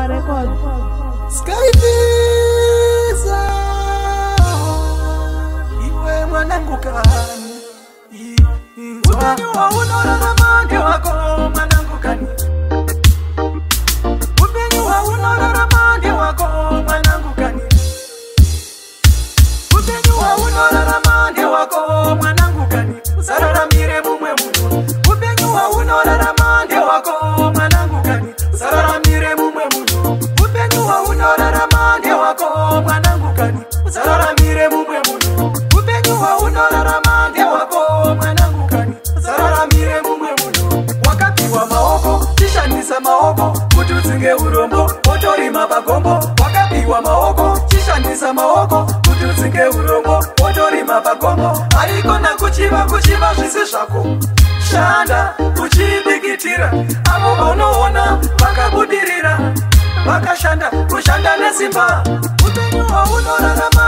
Rover Records. Skybiza iwe mwanangu kani upenyuwa unorarama ndio wako mwanangu kani upenyuwa unorarama ndio wako mwanangu kani upenyuwa unorarama ndio wako mwanangu kani usararamire mumwe muno upenyuwa unorarama ndio wako mwanangu kani usararamire mumwe muno upenyuwa unorarama ndio wako mwanangu kani usararamire mumwe muno upenyuwa unorarama ndio wako mwanangu kani usararamire mumwe muno wakati wa maoko tishanisa maoko kututsinge urombo otorima bagombo wakati wa maoko tishanisa maoko kututsinge urombo otorima bagombo ariko na kuchiva zvisi zvako shanda uchibikitira avo vanoona vakabudirira vakashanda kushanda nesimba upenyuwa unorarama